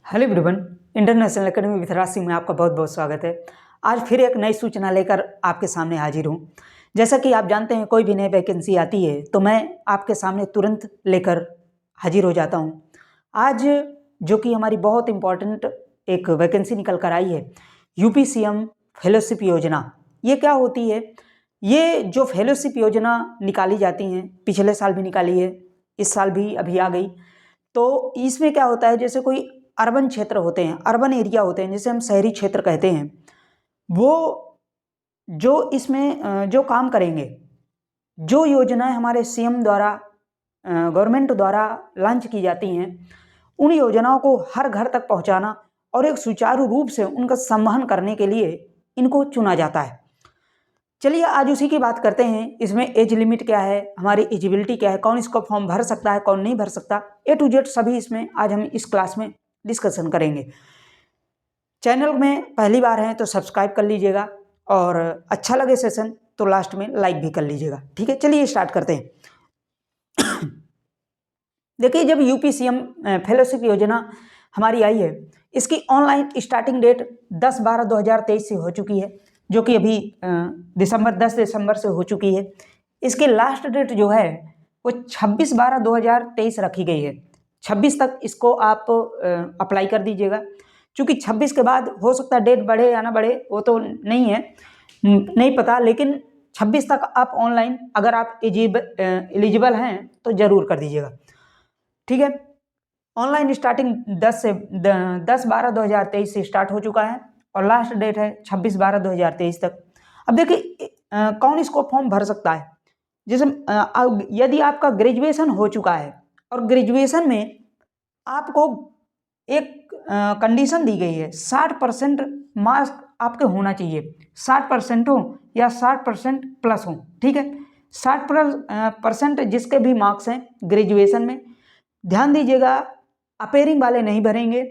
Hello everyone, international academy with Raj Singh में आपका बहुत बहुत स्वागत है। आज फिर एक नई सूचना लेकर आपके सामने हाजिर हूँ। जैसा कि आप जानते हैं, कोई भी नई वैकेंसी आती है तो मैं आपके सामने तुरंत लेकर हाजिर हो जाता हूँ। आज जो कि हमारी बहुत इम्पॉर्टेंट एक वैकेंसी निकल कर आई है, यूपीसीएम फेलोशिप योजना। ये क्या होती है? ये जो फेलोशिप योजना निकाली जाती हैं, पिछले साल भी निकाली है, इस साल भी अभी आ गई। तो इसमें क्या होता है, जैसे कोई अर्बन क्षेत्र होते हैं, अर्बन एरिया होते हैं, जिसे हम शहरी क्षेत्र कहते हैं, वो जो इसमें जो काम करेंगे, जो योजनाएं हमारे सीएम द्वारा गवर्नमेंट द्वारा लॉन्च की जाती हैं, उन योजनाओं को हर घर तक पहुंचाना और एक सुचारू रूप से उनका संवहन करने के लिए इनको चुना जाता है। चलिए आज उसी की बात करते हैं। इसमें एज लिमिट क्या है, हमारी एजिबिलिटी क्या है, कौन इसको फॉर्म भर सकता है, कौन नहीं भर सकता, ए टू जेड सभी इसमें आज हम इस क्लास में डिस्कशन करेंगे। चैनल में पहली बार हैं तो सब्सक्राइब कर लीजिएगा और अच्छा लगे सेशन तो लास्ट में लाइक भी कर लीजिएगा। ठीक है, चलिए स्टार्ट करते हैं। देखिए, जब यूपीसीएम फेलोशिप योजना हमारी आई है, इसकी ऑनलाइन स्टार्टिंग डेट 10/12/2023 से हो चुकी है, जो कि अभी 10 दिसंबर से हो चुकी है। इसकी लास्ट डेट जो है वो 26/12/2023 रखी गई है। 26 तक इसको आप अप्लाई कर दीजिएगा। चूँकि 26 के बाद हो सकता है डेट बढ़े या ना बढ़े, वो तो नहीं है, नहीं पता, लेकिन 26 तक आप ऑनलाइन अगर आप एलिजिबल हैं तो ज़रूर कर दीजिएगा। ठीक है, ऑनलाइन स्टार्टिंग 10/12/2023 से स्टार्ट हो चुका है और लास्ट डेट है 26/12/2023 तक। अब देखिए कौन इसको फॉर्म भर सकता है। जैसे यदि आपका ग्रेजुएशन हो चुका है और ग्रेजुएशन में आपको एक कंडीशन दी गई है, 60% मार्क्स आपके होना चाहिए, 60% हो या 60% प्लस हो। ठीक है, 60% जिसके भी मार्क्स हैं ग्रेजुएशन में, ध्यान दीजिएगा, अपेयरिंग वाले नहीं भरेंगे।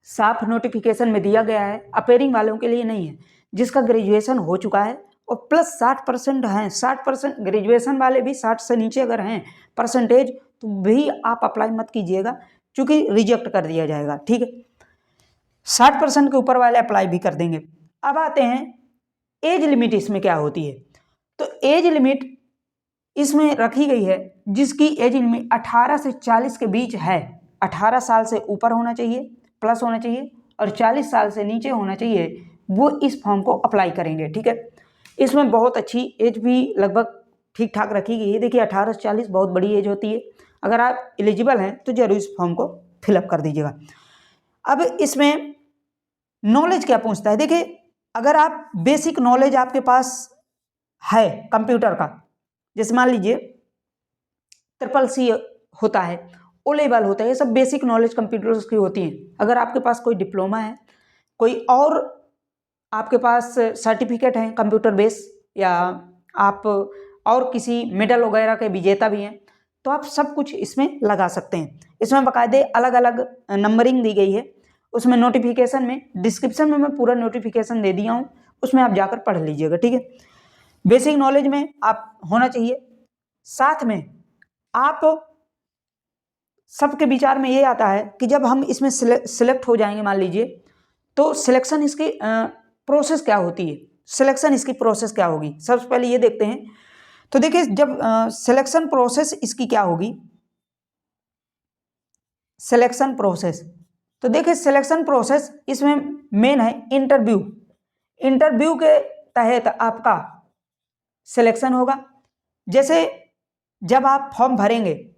साफ नोटिफिकेशन में दिया गया है, अपेयरिंग वालों के लिए नहीं है। जिसका ग्रेजुएशन हो चुका है और प्लस 60% हैं, 60% ग्रेजुएशन वाले भी 60 से नीचे अगर हैं परसेंटेज, तो भी आप अप्लाई मत कीजिएगा, क्योंकि रिजेक्ट कर दिया जाएगा। ठीक है, 60% के ऊपर वाले अप्लाई भी कर देंगे। अब आते हैं एज लिमिट, इसमें क्या होती है। तो एज लिमिट इसमें रखी गई है, जिसकी एज लिमिट 18 से 40 के बीच है। 18 साल से ऊपर होना चाहिए, प्लस होना चाहिए, और 40 साल से नीचे होना चाहिए, वो इस फॉर्म को अप्लाई करेंगे। ठीक है, इसमें बहुत अच्छी एज भी लगभग ठीक ठाक रखी गई है। देखिए 18 से 40 बहुत बड़ी एज होती है। अगर आप एलिजिबल हैं तो जरूर इस फॉर्म को फिलअप कर दीजिएगा। अब इसमें नॉलेज क्या पूछता है। देखिए, अगर आप बेसिक नॉलेज आपके पास है कंप्यूटर का, जैसे मान लीजिए CCC होता है, O लेवल होता है, ये सब बेसिक नॉलेज कंप्यूटर्स की होती हैं। अगर आपके पास कोई डिप्लोमा है, कोई और आपके पास सर्टिफिकेट है कंप्यूटर बेस, या आप और किसी मेडल वगैरह के विजेता भी हैं, तो आप सब कुछ इसमें लगा सकते हैं। इसमें बाकायदे अलग अलग नंबरिंग दी गई है। उसमें नोटिफिकेशन में, डिस्क्रिप्शन में मैं पूरा नोटिफिकेशन दे दिया हूँ, उसमें आप जाकर पढ़ लीजिएगा। ठीक है, बेसिक नॉलेज में आप होना चाहिए। साथ में आप सबके विचार में ये आता है कि जब हम इसमें सिलेक्ट हो जाएंगे, मान लीजिए, तो सिलेक्शन इसकी प्रोसेस क्या होती है, सिलेक्शन इसकी प्रोसेस क्या होगी, सबसे पहले ये देखते हैं। तो देखिए, जब सिलेक्शन प्रोसेस इसकी क्या होगी, सिलेक्शन प्रोसेस, तो देखिए सिलेक्शन प्रोसेस इसमें मेन है इंटरव्यू। इंटरव्यू के तहत आपका सिलेक्शन होगा। जैसे जब आप फॉर्म भरेंगे,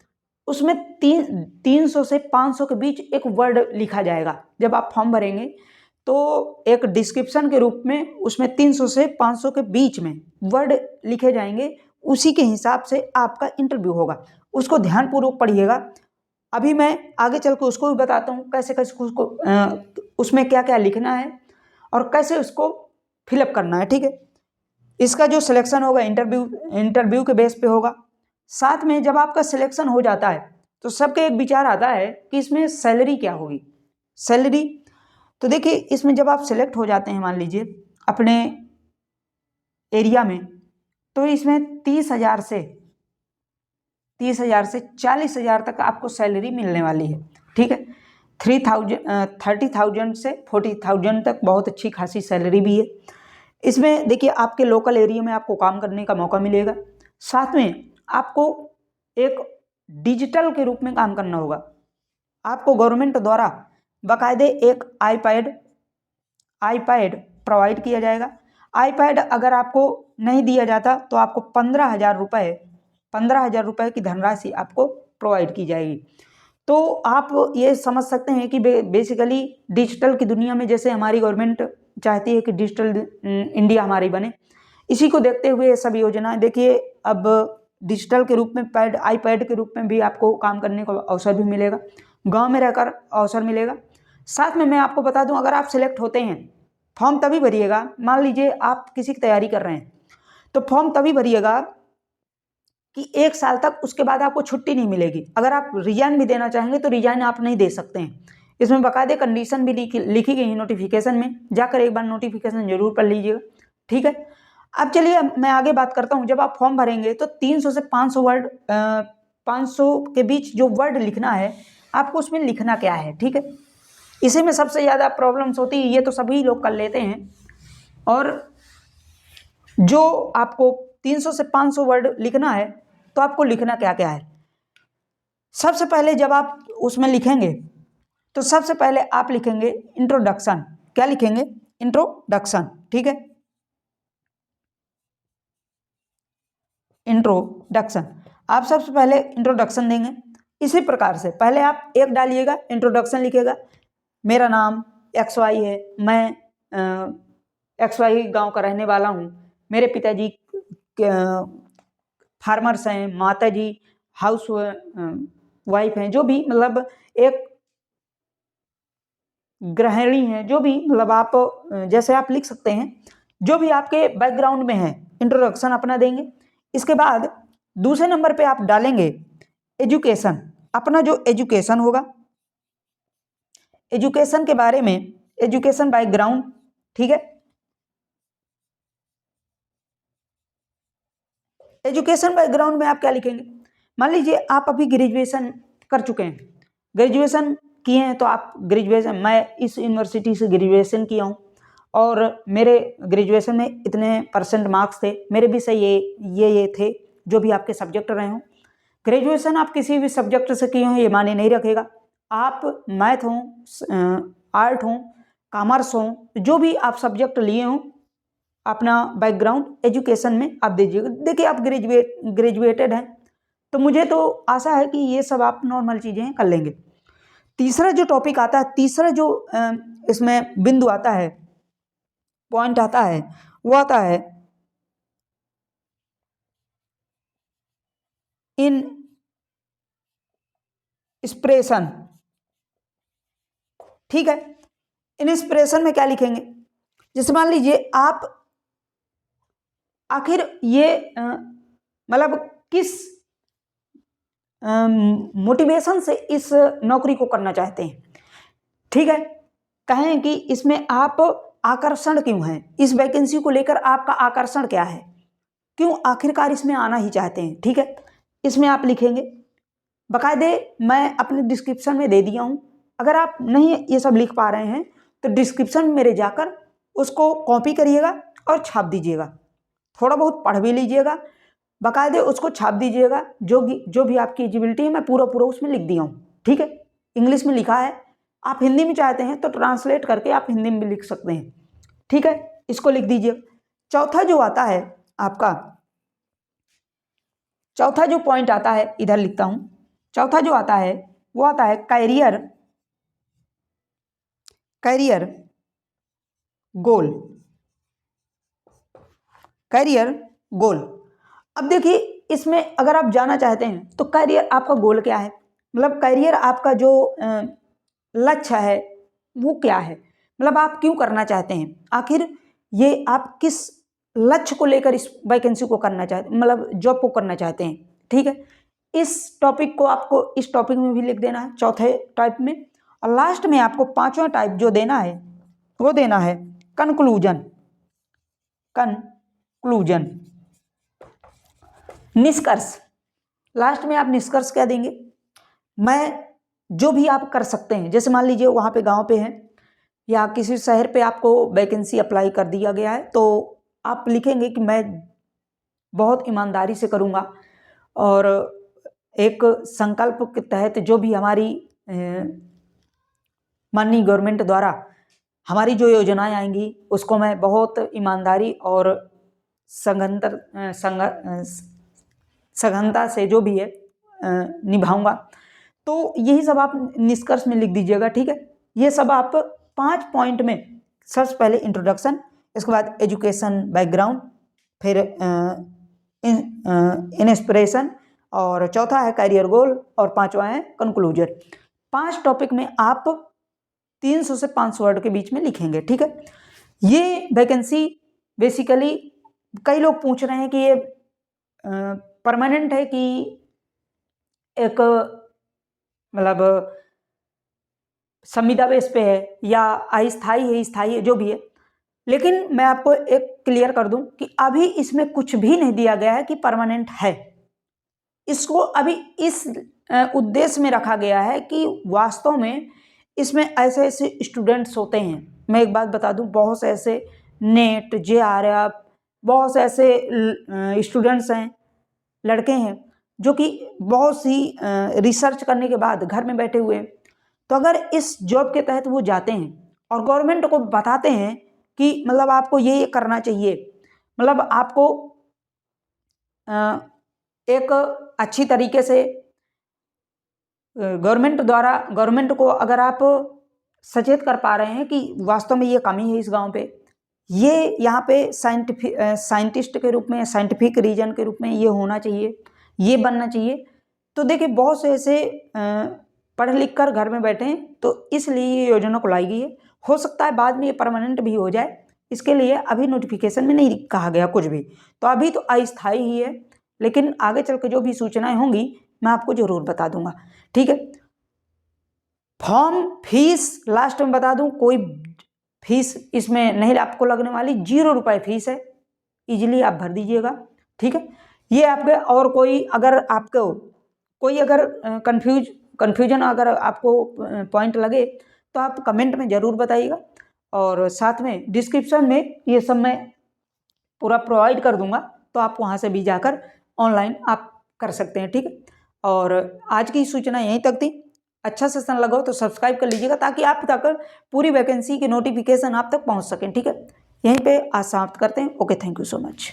उसमें 300 से 500 के बीच एक वर्ड लिखा जाएगा। जब आप फॉर्म भरेंगे तो एक डिस्क्रिप्शन के रूप में उसमें 300 से 500 के बीच में वर्ड लिखे जाएंगे, उसी के हिसाब से आपका इंटरव्यू होगा। उसको ध्यानपूर्वक पढ़िएगा। अभी मैं आगे चल के उसको भी बताता हूँ कैसे कैसे उसको उसमें क्या क्या लिखना है और कैसे उसको फिलअप करना है। ठीक है, इसका जो सिलेक्शन होगा इंटरव्यू के बेस पे होगा। साथ में जब आपका सिलेक्शन हो जाता है तो सबके एक विचार आता है कि इसमें सैलरी क्या होगी, सैलरी। तो देखिए, इसमें जब आप सिलेक्ट हो जाते हैं, मान लीजिए अपने एरिया में, तो इसमें 30,000 से 40,000 तक आपको सैलरी मिलने वाली है। ठीक है, 30,000 से 40,000 तक बहुत अच्छी खासी सैलरी भी है। इसमें देखिए आपके लोकल एरिया में आपको काम करने का मौका मिलेगा। साथ में आपको एक डिजिटल के रूप में काम करना होगा। आपको गवर्नमेंट द्वारा बाकायदे एक आईपैड प्रोवाइड किया जाएगा। आईपैड अगर आपको नहीं दिया जाता तो आपको 15,000 रुपये की धनराशि आपको प्रोवाइड की जाएगी। तो आप ये समझ सकते हैं कि बेसिकली डिजिटल की दुनिया में जैसे हमारी गवर्नमेंट चाहती है कि डिजिटल इंडिया हमारी बने, इसी को देखते हुए ये सब योजनाएं। देखिए अब डिजिटल के रूप में आईपैड के रूप में भी आपको काम करने का अवसर भी मिलेगा, गांव में रहकर अवसर मिलेगा। साथ में मैं आपको बता दूं, अगर आप सिलेक्ट होते हैं, फॉर्म तभी भरिएगा, मान लीजिए आप किसी की तैयारी कर रहे हैं तो फॉर्म तभी भरिएगा कि 1 साल तक, उसके बाद आपको छुट्टी नहीं मिलेगी। अगर आप रिजाइन भी देना चाहेंगे तो रिजाइन आप नहीं दे सकते हैं। इसमें बाकायदे कंडीशन भी लिखी गई है नोटिफिकेशन में, जाकर एक बार नोटिफिकेशन जरूर पढ़ लीजिएगा, ठीक है। अब चलिए मैं आगे बात करता हूँ। जब आप फॉर्म भरेंगे तो 300 से 500 वर्ड 500 के बीच जो वर्ड लिखना है आपको उसमें लिखना क्या है, ठीक है। इसी में सबसे ज़्यादा प्रॉब्लम्स होती है, ये तो सभी लोग कर लेते हैं। और जो आपको 300 से 500 वर्ड लिखना है तो आपको लिखना क्या क्या है। सबसे पहले जब आप उसमें लिखेंगे तो सबसे पहले आप लिखेंगे इंट्रोडक्शन। क्या लिखेंगे? इंट्रोडक्शन, ठीक है, इंट्रोडक्शन। आप सबसे पहले इंट्रोडक्शन देंगे। इसी प्रकार से पहले आप एक डालिएगा, इंट्रोडक्शन लिखेगा, मेरा नाम XY है, मैं XY गांव का रहने वाला हूँ, मेरे पिताजी फार्मर्स हैं, माताजी हाउस वाइफ हैं, जो भी मतलब एक गृहिणी हैं, जो भी मतलब आप जैसे आप लिख सकते हैं, जो भी आपके बैकग्राउंड में है, इंट्रोडक्शन अपना देंगे। इसके बाद दूसरे नंबर पे आप डालेंगे एजुकेशन, अपना जो एजुकेशन होगा, एजुकेशन के बारे में, एजुकेशन बैकग्राउंड, ठीक है। एजुकेशन बैकग्राउंड में आप क्या लिखेंगे? मान लीजिए आप अभी ग्रेजुएशन कर चुके हैं, ग्रेजुएशन किए हैं, तो आप ग्रेजुएशन, मैं इस यूनिवर्सिटी से ग्रेजुएशन किया हूँ और मेरे ग्रेजुएशन में इतने परसेंट मार्क्स थे, मेरे विषय ये थे, जो भी आपके सब्जेक्ट रहे हों। ग्रेजुएशन आप किसी भी सब्जेक्ट से किए हों ये मायने नहीं रखेगा। आप मैथ हों, आर्ट हों, कॉमर्स हों, जो भी आप सब्जेक्ट लिए हों, अपना बैकग्राउंड एजुकेशन में आप दीजिएगा। देखिए आप ग्रेजुएटेड हैं तो मुझे तो आशा है कि ये सब आप नॉर्मल चीज़ें कर लेंगे। तीसरा जो टॉपिक आता है, तीसरा जो इसमें बिंदु आता है, पॉइंट आता है, वो आता है इंस्पिरेशन, ठीक है। इंस्पिरेशन में क्या लिखेंगे? जैसे मान लीजिए आप आखिर ये मतलब किस मोटिवेशन से इस नौकरी को करना चाहते हैं, ठीक है। कहें कि इसमें आप आकर्षण क्यों है, इस वैकेंसी को लेकर आपका आकर्षण क्या है, क्यों आखिरकार इसमें आना ही चाहते हैं, ठीक है। इसमें आप लिखेंगे। बाकायदे मैं अपने डिस्क्रिप्शन में दे दिया हूँ, अगर आप नहीं ये सब लिख पा रहे हैं तो डिस्क्रिप्शन में मेरे जाकर उसको कॉपी करिएगा और छाप दीजिएगा, थोड़ा बहुत पढ़ भी लीजिएगा, बाकायदे उसको छाप दीजिएगा। जो भी आपकी एलिजिबिलिटी है मैं पूरा उसमें लिख दिया हूँ, ठीक है। इंग्लिश में लिखा है, आप हिंदी में चाहते हैं तो ट्रांसलेट करके आप हिंदी में भी लिख सकते हैं, ठीक है, इसको लिख दीजिए। चौथा जो आता है आपका, चौथा जो पॉइंट आता है, इधर लिखता हूं, चौथा जो आता है वो आता है कैरियर गोल, कैरियर गोल। अब देखिए इसमें अगर आप जाना चाहते हैं तो कैरियर आपका गोल क्या है, मतलब कैरियर आपका जो लक्ष्य है वो क्या है, मतलब आप क्यों करना चाहते हैं, आखिर ये आप किस लक्ष्य को लेकर इस वैकेंसी को करना चाहते हैं, मतलब जॉब को करना चाहते हैं, ठीक है। इस टॉपिक को आपको इस टॉपिक में भी लिख देना है, चौथे टाइप में। और लास्ट में आपको पांचवा टाइप जो देना है वो देना है कंक्लूजन, निष्कर्ष। लास्ट में आप निष्कर्ष क्या देंगे? मैं जो भी आप कर सकते हैं, जैसे मान लीजिए वहाँ पे गांव पे हैं या किसी शहर पे आपको वैकेंसी अप्लाई कर दिया गया है, तो आप लिखेंगे कि मैं बहुत ईमानदारी से करूँगा और एक संकल्प के तहत जो भी हमारी माननीय गवर्नमेंट द्वारा हमारी जो योजनाएं आएंगी उसको मैं बहुत ईमानदारी और सघनता से जो भी है निभाऊंगा। तो यही सब आप निष्कर्ष में लिख दीजिएगा, ठीक है। ये सब आप 5 पॉइंट में, सबसे पहले इंट्रोडक्शन, इसके बाद एजुकेशन बैकग्राउंड, फिर इंस्पिरेशन, और चौथा है करियर गोल, और पांचवा है कंक्लूजन। 5 टॉपिक में आप 300 से 500 वर्ड के बीच में लिखेंगे, ठीक है। ये वैकेंसी बेसिकली कई लोग पूछ रहे हैं कि ये परमानेंट है कि एक मतलब संविदा बेस पे है या अस्थायी है, स्थायी है, जो भी है। लेकिन मैं आपको एक क्लियर कर दूं कि अभी इसमें कुछ भी नहीं दिया गया है कि परमानेंट है। इसको अभी इस उद्देश्य में रखा गया है कि वास्तव में इसमें ऐसे ऐसे स्टूडेंट्स होते हैं। मैं एक बात बता दूं, बहुत से ऐसे नेट, JRF, बहुत से ऐसे स्टूडेंट्स हैं, लड़के हैं, जो कि बहुत सी रिसर्च करने के बाद घर में बैठे हुए हैं। तो अगर इस जॉब के तहत वो जाते हैं और गवर्नमेंट को बताते हैं कि मतलब आपको ये करना चाहिए, मतलब आपको एक अच्छी तरीके से गवर्नमेंट को अगर आप सचेत कर पा रहे हैं कि वास्तव में ये कमी है इस गांव पे, ये यहाँ पे साइंटिस्ट के रूप में, साइंटिफिक रीजन के रूप में ये होना चाहिए, ये बनना चाहिए। तो देखिए बहुत से ऐसे पढ़ लिख कर घर में बैठे हैं, तो इसलिए ये योजना को लाई गई है। हो सकता है बाद में ये परमानेंट भी हो जाए, इसके लिए अभी नोटिफिकेशन में नहीं कहा गया कुछ भी, तो अभी तो अस्थायी ही है। लेकिन आगे चल के जो भी सूचनाएं होंगी मैं आपको जरूर बता दूंगा, ठीक है। फॉर्म फीस लास्ट में बता दूं, कोई फीस इसमें नहीं आपको लगने वाली, 0 रुपये फीस है, इजीली आप भर दीजिएगा, ठीक है। ये आपके, और कोई अगर आपको कोई अगर कन्फ्यूजन अगर आपको पॉइंट लगे तो आप कमेंट में ज़रूर बताइएगा, और साथ में डिस्क्रिप्शन में ये सब मैं पूरा प्रोवाइड कर दूंगा, तो आप वहाँ से भी जाकर ऑनलाइन आप कर सकते हैं, ठीक है। और आज की सूचना यहीं तक थी। अच्छा सेशन लगा हो तो सब्सक्राइब कर लीजिएगा, ताकि आप तक पूरी वैकेंसी की नोटिफिकेशन आप तक पहुँच सकें, ठीक है। यहीं पे आज समाप्त करते हैं। Okay, thank you so much.